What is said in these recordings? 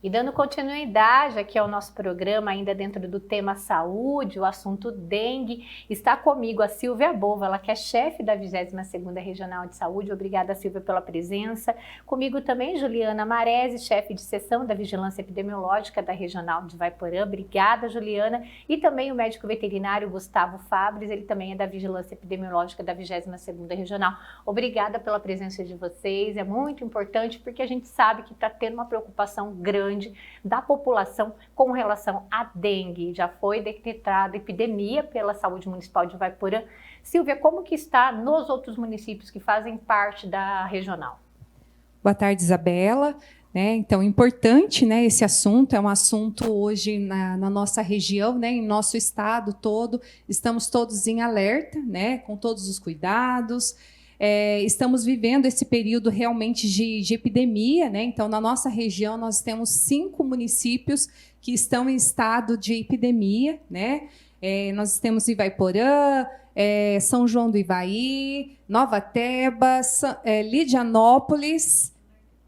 E dando continuidade aqui ao nosso programa, ainda dentro do tema saúde, o assunto dengue, está comigo a Silvia Bova, ela que é chefe da 22ª Regional de Saúde. Obrigada, Silvia, pela presença. Comigo também Juliana Maresi, chefe de seção da Vigilância Epidemiológica da Regional de Ivaiporã. Obrigada, Juliana. E também o médico veterinário Gustavo Fabres, ele também é da Vigilância Epidemiológica da 22ª Regional. Obrigada pela presença de vocês, é muito importante porque a gente sabe que está tendo uma preocupação grande da população com relação à dengue. Já foi decretada epidemia pela Saúde Municipal de Ivaiporã. Silvia, como que está nos outros municípios que fazem parte da regional? Boa tarde, Isabela. Então, importante, esse assunto, é um assunto hoje na nossa região, em nosso estado todo, estamos todos em alerta, com todos os cuidados. Estamos vivendo esse período realmente de epidemia, Então, na nossa região, nós temos 5 municípios que estão em estado de epidemia, nós temos Ivaiporã, São João do Ivaí, Nova Tebas, Lidianópolis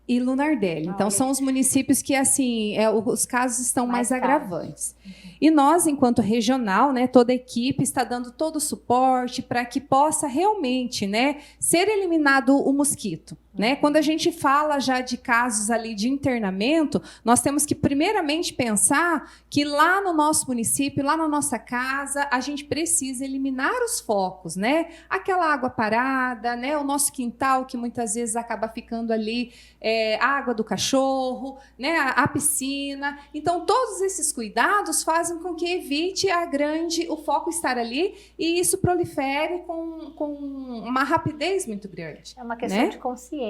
e Lunardelli. Então, são os municípios que, assim, os casos estão mais agravantes. E nós, enquanto regional, toda a equipe está dando todo o suporte para que possa realmente, ser eliminado o mosquito. Quando a gente fala já de casos ali de internamento, nós temos que primeiramente pensar que lá no nosso município, lá na nossa casa, a gente precisa eliminar os focos, Aquela água parada, o nosso quintal que muitas vezes acaba ficando ali, a água do cachorro, a piscina. Então, todos esses cuidados fazem com que evite o foco estar ali e isso prolifere com uma rapidez muito grande. É uma questão de consciência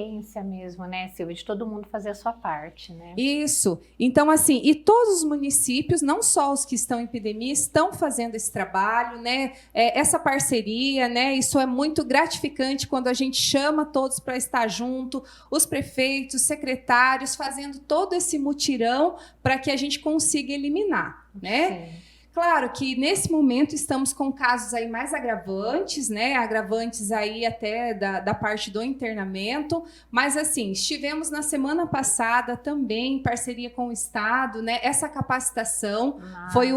mesmo, Silvia? De todo mundo fazer a sua parte, Isso. Então, assim, e todos os municípios, não só os que estão em epidemia, estão fazendo esse trabalho, essa parceria, Isso é muito gratificante quando a gente chama todos para estar junto, os prefeitos, secretários, fazendo todo esse mutirão para que a gente consiga eliminar, Sim. Claro que nesse momento estamos com casos aí mais agravantes, agravantes aí até da parte do internamento, mas assim, estivemos na semana passada também em parceria com o Estado, essa capacitação foi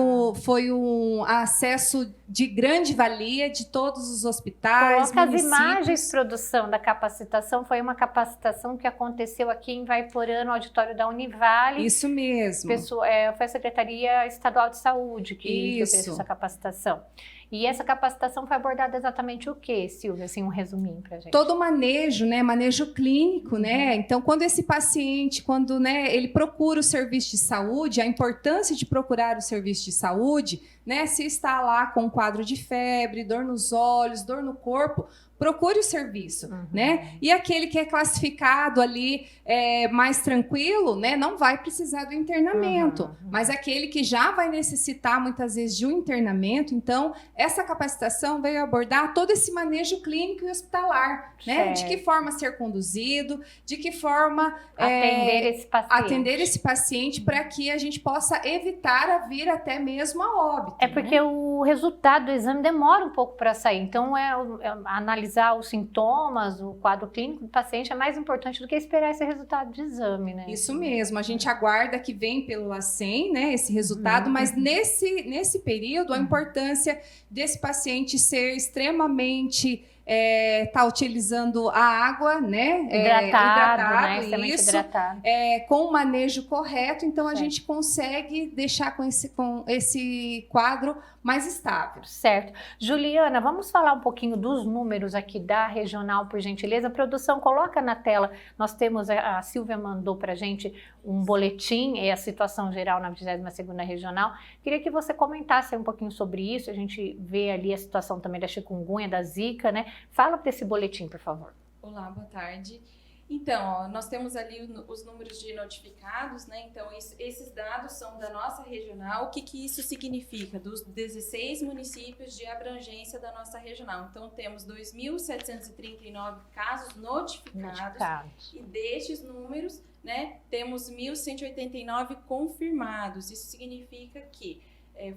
um acesso de grande valia de todos os hospitais, Coloca as imagens, produção, da capacitação. Foi uma capacitação que aconteceu aqui em Ivaiporã, no auditório da Univale. Isso mesmo. Foi a Secretaria Estadual de Saúde que fez essa capacitação. E essa capacitação foi abordada exatamente o quê, Silvia? Assim, um resuminho para a gente. Todo o manejo, manejo clínico, Então, quando esse paciente, ele procura o serviço de saúde, a importância de procurar o serviço de saúde, se está lá com um quadro de febre, dor nos olhos, dor no corpo, procure o serviço, E aquele que é classificado ali mais tranquilo, não vai precisar do internamento. Mas aquele que já vai necessitar, muitas vezes, de um internamento, então, essa capacitação veio abordar todo esse manejo clínico e hospitalar, De que forma ser conduzido, de que forma atender esse paciente para que a gente possa evitar a vir até mesmo a óbito. É porque o resultado do exame demora um pouco para sair, então analisar os sintomas, o quadro clínico do paciente é mais importante do que esperar esse resultado de exame, Isso mesmo, a gente aguarda que vem pelo LACEN, esse resultado, mas nesse período a importância desse paciente ser extremamente tá utilizando a água, hidratado, isso, hidratado. Com o manejo correto, então a gente consegue deixar com esse quadro mais estável. Certo. Juliana, vamos falar um pouquinho dos números aqui da regional, por gentileza. A produção, coloca na tela, nós temos, a Silvia mandou para a gente um boletim, a situação geral na 22ª Regional. Queria que você comentasse um pouquinho sobre isso, a gente vê ali a situação também da chikungunya, da zika, Fala desse boletim, por favor. Olá, boa tarde. Então, nós temos ali os números de notificados, Então, esses dados são da nossa regional. O que isso significa? Dos 16 municípios de abrangência da nossa regional. Então, temos 2.739 casos notificados. E destes números, temos 1.189 confirmados. Isso significa que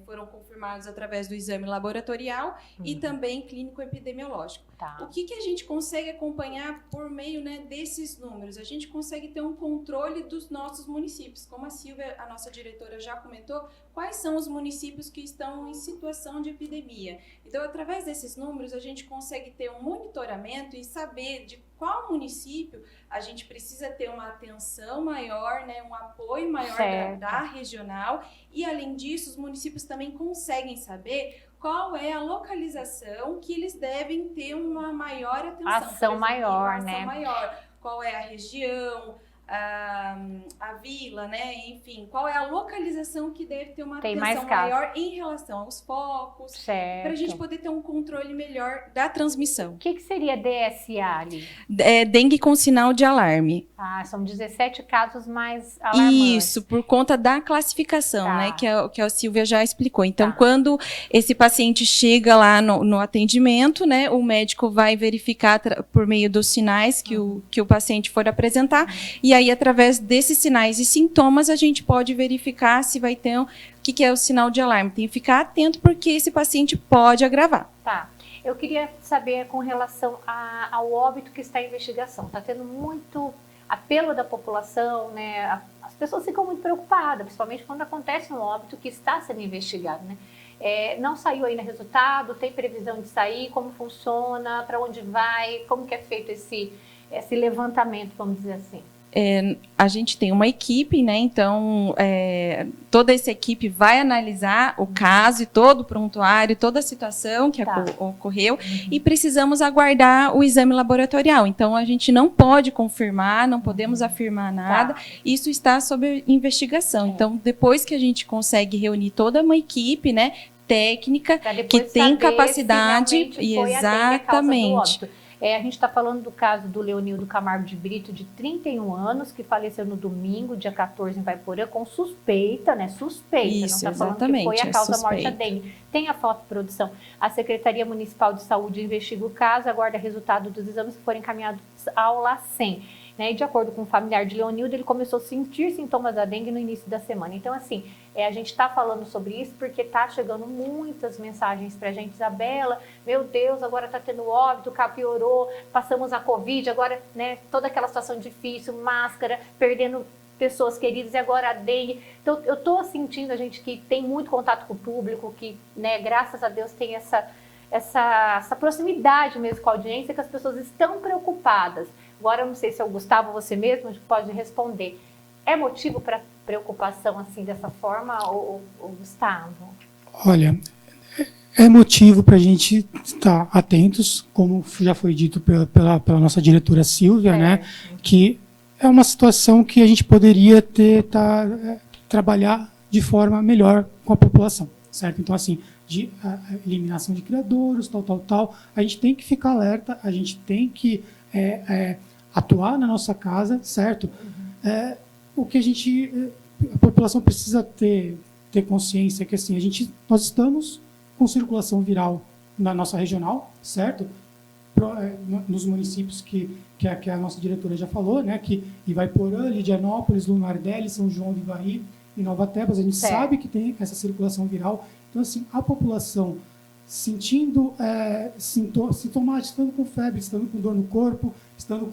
foram confirmados através do exame laboratorial e também clínico-epidemiológico. Tá. O que a gente consegue acompanhar por meio, né, desses números? A gente consegue ter um controle dos nossos municípios. Como a Silvia, a nossa diretora, já comentou, quais são os municípios que estão em situação de epidemia. Então, através desses números, a gente consegue ter um monitoramento e saber de qual município a gente precisa ter uma atenção maior, né, um apoio maior da regional. E, além disso, os municípios também conseguem saber qual é a localização que eles devem ter uma maior atenção. Ação maior, ação né? maior. Qual é a região, a vila, né? Enfim, qual é a localização que deve ter uma atenção maior em relação aos focos, para a gente poder ter um controle melhor da transmissão. O que seria DSA ali? Dengue com sinal de alarme. São 17 casos mais alarmantes. Isso, por conta da classificação, né? Que a Silvia já explicou. Então, quando esse paciente chega lá no atendimento, né? O médico vai verificar por meio dos sinais que o paciente for apresentar. E aí, através desses sinais e sintomas, a gente pode verificar se vai ter o que é o sinal de alarme. Tem que ficar atento porque esse paciente pode agravar. Tá. Eu queria saber com relação ao óbito que está em investigação. Está tendo muito apelo da população, né? As pessoas ficam muito preocupadas, principalmente quando acontece um óbito que está sendo investigado, né? Não saiu ainda resultado, tem previsão de sair, como funciona, para onde vai, como que é feito esse levantamento, vamos dizer assim? A gente tem uma equipe, né? Então, toda essa equipe vai analisar o caso e todo o prontuário, toda a situação que ocorreu e precisamos aguardar o exame laboratorial. Então, a gente não pode confirmar, não podemos afirmar nada. Isso está sob investigação. Então, depois que a gente consegue reunir toda uma equipe, né, técnica, que tem capacidade... Exatamente. A gente está falando do caso do Leonildo Camargo de Brito, de 31 anos, que faleceu no domingo, dia 14, em Vaiporã, com suspeita, né? Suspeita, isso, não está falando que foi a causa da morte da dengue. Tem a foto de produção. A Secretaria Municipal de Saúde investiga o caso, aguarda resultado dos exames que forem encaminhados ao LACEN. Né? E de acordo com o familiar de Leonildo, ele começou a sentir sintomas da dengue no início da semana. Então, assim, a gente está falando sobre isso porque está chegando muitas mensagens para a gente. Isabela, meu Deus, agora está tendo óbito, o carro piorou, passamos a Covid, agora, né, toda aquela situação difícil, máscara, perdendo pessoas queridas e agora a dengue. Então, eu estou sentindo, a gente que tem muito contato com o público, que, né, graças a Deus tem essa proximidade mesmo com a audiência, que as pessoas estão preocupadas. Agora, eu não sei se é o Gustavo, você mesmo, pode responder. É motivo para preocupação assim dessa forma, ou Gustavo? Olha, é motivo para a gente estar atentos, como já foi dito pela nossa diretora Silvia, né? Que é uma situação que a gente poderia trabalhar de forma melhor com a população, certo? Então, assim, de eliminação de criadouros, tal, a gente tem que ficar alerta, a gente tem que atuar na nossa casa, certo? O que a população precisa ter consciência é que assim, nós estamos com circulação viral na nossa regional, certo? Nos municípios que a nossa diretora já falou, né? Que Ivaiporã, Lidianópolis, Lunardelli, São João do Ivaí e Nova Tebas, a gente sabe que tem essa circulação viral. Então, assim, a população sentindo sintomas, estando com febre, estando com dor no corpo, estando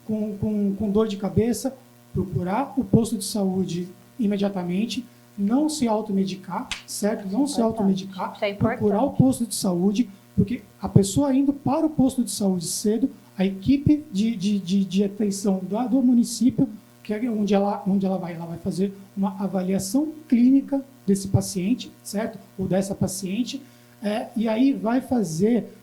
com dor de cabeça, procurar o posto de saúde imediatamente, não se automedicar, certo? Não se automedicar, procurar o posto de saúde, porque a pessoa indo para o posto de saúde cedo, a equipe de atenção do município, que é onde ela vai fazer uma avaliação clínica desse paciente, certo? Ou dessa paciente, e aí vai fazer,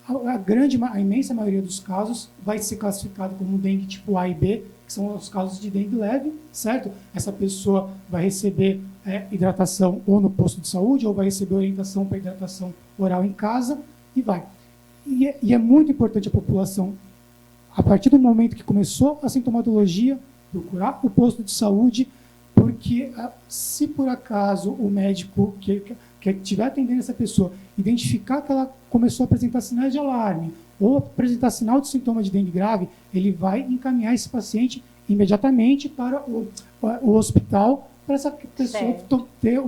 a imensa maioria dos casos vai ser classificado como dengue tipo A e B, que são os casos de dengue leve, certo? Essa pessoa vai receber hidratação ou no posto de saúde, ou vai receber orientação para hidratação oral em casa, e vai. E é muito importante a população, a partir do momento que começou a sintomatologia, procurar o posto de saúde, porque se por acaso o médico que estiver atendendo essa pessoa identificar que ela começou a apresentar sinais de alarme ou apresentar sinal de sintoma de dengue grave, ele vai encaminhar esse paciente imediatamente para o hospital, para essa pessoa ter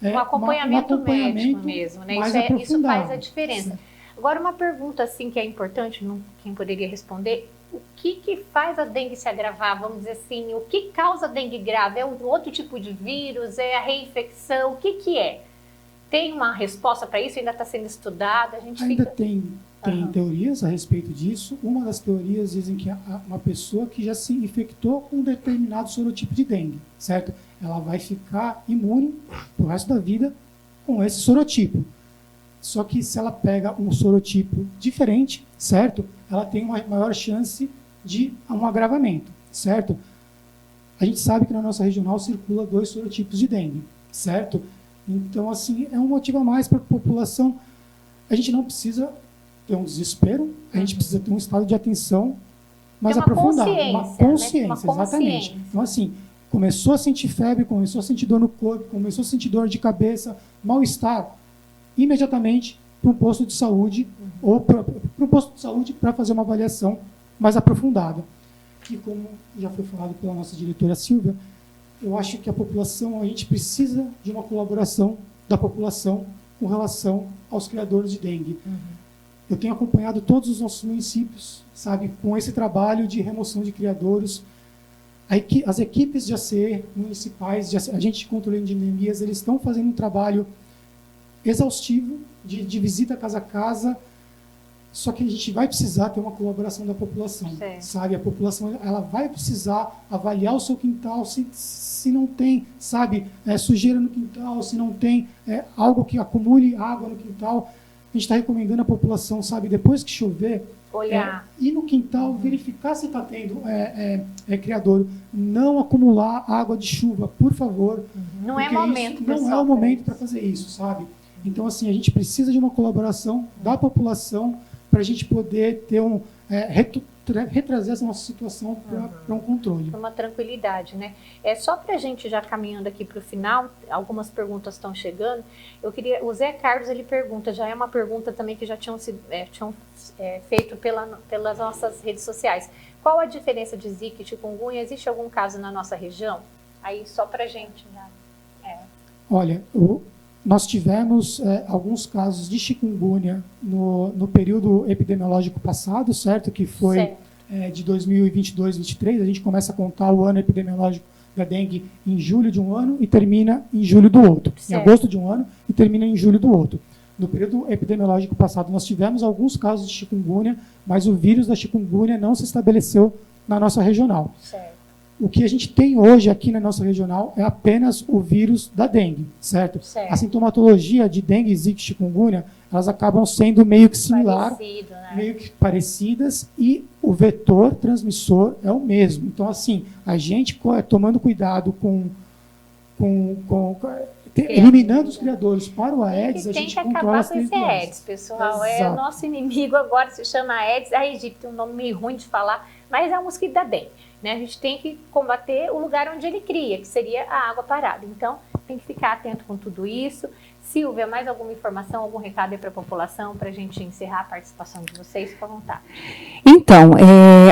um acompanhamento médico mesmo, né? Mais Isso faz a diferença. Sim. Agora, uma pergunta assim que é importante, quem poderia responder, o que faz a dengue se agravar? Vamos dizer assim, o que causa a dengue grave? É um outro tipo de vírus? É a reinfecção? O que é? Tem uma resposta para isso? Ainda está sendo estudada? Ainda tem teorias a respeito disso. Uma das teorias dizem que uma pessoa que já se infectou com um determinado sorotipo de dengue, certo? Ela vai ficar imune pro resto da vida com esse sorotipo. Só que se ela pega um sorotipo diferente, certo? Ela tem uma maior chance de um agravamento, certo? A gente sabe que na nossa regional circula 2 sorotipos de dengue, certo? Então, assim, é um motivo a mais para a população. A gente não precisa ter um desespero, a gente precisa ter um estado de atenção mais aprofundado. Uma consciência, né? exatamente. Então, assim, começou a sentir febre, começou a sentir dor no corpo, começou a sentir dor de cabeça, mal-estar, imediatamente para um posto de saúde ou para um posto de saúde para fazer uma avaliação mais aprofundada. E como já foi falado pela nossa diretora Silvia, eu acho que a população, a gente precisa de uma colaboração da população com relação aos criadores de dengue. Eu tenho acompanhado todos os nossos municípios, sabe, com esse trabalho de remoção de criadouros. As equipes de ACE municipais, de agentes de controle de endemias, eles estão fazendo um trabalho exaustivo de visita casa a casa, só que a gente vai precisar ter uma colaboração da população, sabe? A população ela vai precisar avaliar o seu quintal, se não tem, sabe, sujeira no quintal, se não tem algo que acumule água no quintal. A gente está recomendando à população, sabe, depois que chover, olhar, ir no quintal, verificar se está tendo criadouro, não acumular água de chuva, por favor. Não é momento, pessoal. Não é o momento para fazer isso, sabe? Então, assim, a gente precisa de uma colaboração da população para a gente poder ter retrazer essa nossa situação para um controle. Uma tranquilidade, né? Só para a gente já caminhando aqui para o final, algumas perguntas estão chegando. O Zé Carlos, ele pergunta, já é uma pergunta também que já tinham feito pelas nossas redes sociais. Qual a diferença de Zika e chikungunya? Existe algum caso na nossa região? Aí só para a gente já... Olha, nós tivemos alguns casos de chikungunya no período epidemiológico passado, certo? Que foi de 2022-23. A gente começa a contar o ano epidemiológico da dengue em julho de um ano e termina em julho do outro. Em agosto de um ano e termina em julho do outro. No período epidemiológico passado, nós tivemos alguns casos de chikungunya, mas o vírus da chikungunya não se estabeleceu na nossa regional. O que a gente tem hoje aqui na nossa regional é apenas o vírus da dengue, certo? A sintomatologia de dengue, zika e chikungunya, elas acabam sendo meio que similar, meio que parecidas, e o vetor transmissor é o mesmo. Então, assim, a gente tomando cuidado eliminando os criadores para o Aedes, a gente controla as tem que acabar com esse Aedes, pessoal. Exato. É o nosso inimigo agora, se chama Aedes aegypti, um nome meio ruim de falar, mas é um mosquito da dengue. Né? A gente tem que combater o lugar onde ele cria, que seria a água parada. Então, tem que ficar atento com tudo isso. Silvia, mais alguma informação, algum recado aí para a população, para a gente encerrar a participação de vocês? Fica à vontade. Então,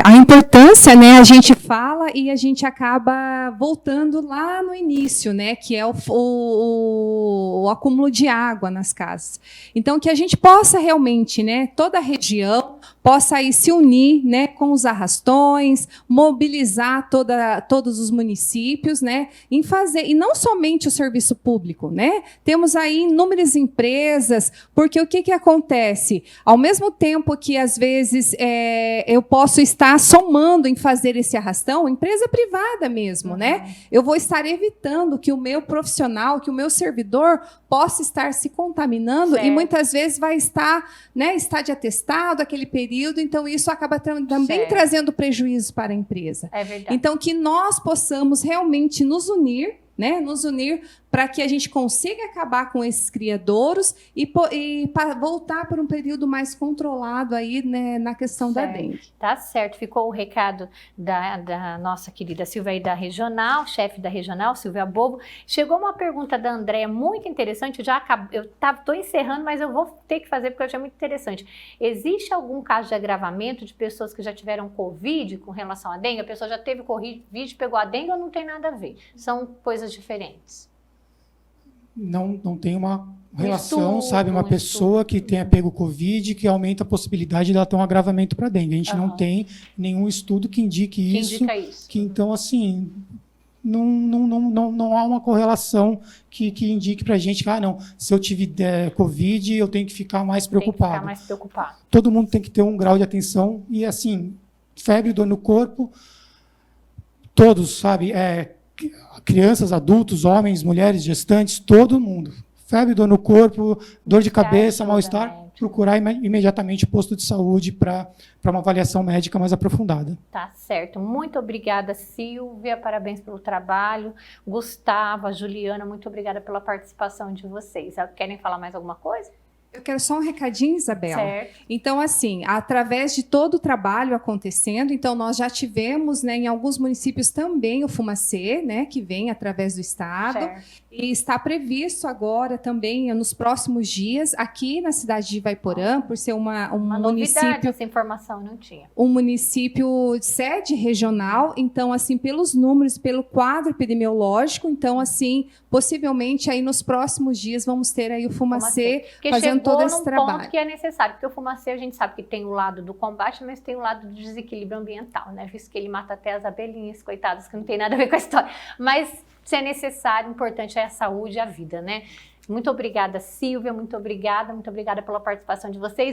a importância, né, a gente fala e a gente acaba voltando lá no início, né, que é o acúmulo de água nas casas. Então, que a gente possa realmente, né, toda a região possa aí se unir, né, com os arrastões, mobilizar todos os municípios, né, em fazer, e não somente o serviço público, né, temos aí inúmeras empresas, porque o que acontece? Ao mesmo tempo que, às vezes, eu posso estar somando em fazer esse arrastão, empresa privada mesmo, né, eu vou estar evitando que o meu profissional, que o meu servidor possa estar se contaminando e muitas vezes vai estar, né, está de atestado, aquele período, então isso acaba também trazendo prejuízo para a empresa. É verdade. Então, que nós possamos realmente nos unir, né, para que a gente consiga acabar com esses criadouros e voltar para um período mais controlado aí, né, na questão da dengue. Tá certo, ficou o recado da nossa querida Silvia aí da regional, chefe da regional, Silvia Bovo. Chegou uma pergunta da Andréia muito interessante, eu estou encerrando, mas eu vou ter que fazer porque eu achei muito interessante. Existe algum caso de agravamento de pessoas que já tiveram Covid com relação à dengue? A pessoa já teve Covid, pegou a dengue ou não tem nada a ver? São coisas diferentes? não tem uma relação, estudo, sabe? Uma pessoa que tenha pego Covid, que aumenta a possibilidade de ela ter um agravamento para dengue. A gente não tem nenhum estudo que indique isso. indica isso. Que, então, assim, não há uma correlação que indique para a gente que, não, se eu tive Covid, eu tenho que ficar mais preocupado. Tem que ficar mais preocupado. Todo mundo tem que ter um grau de atenção e, assim, febre, dor no corpo, todos, sabe? Crianças, adultos, homens, mulheres, gestantes, todo mundo. Febre, dor no corpo, dor de cabeça, mal-estar, procurar imediatamente o posto de saúde para uma avaliação médica mais aprofundada. Tá certo. Muito obrigada, Silvia. Parabéns pelo trabalho. Gustavo, Juliana, muito obrigada pela participação de vocês. Querem falar mais alguma coisa? Eu quero só um recadinho, Isabela. Certo. Então, assim, através de todo o trabalho acontecendo, então nós já tivemos, né, em alguns municípios também o Fumacê, né, que vem através do Estado. Certo. E está previsto agora também, nos próximos dias, aqui na cidade de Ivaiporã, por ser um Uma município... novidade, essa informação não tinha. Um município de sede regional, então, assim, pelos números, pelo quadro epidemiológico, então, assim, possivelmente aí nos próximos dias vamos ter aí o Fumacê Porque fazendo todo esse num trabalho. ponto que é necessário, porque o Fumacê a gente sabe que tem o lado do combate, mas tem o lado do desequilíbrio ambiental, né? Visto que ele mata até as abelhinhas, coitadas, que não tem nada a ver com a história. Mas se é necessário, o importante é a saúde e a vida, né? Muito obrigada, Silvia, muito obrigada pela participação de vocês.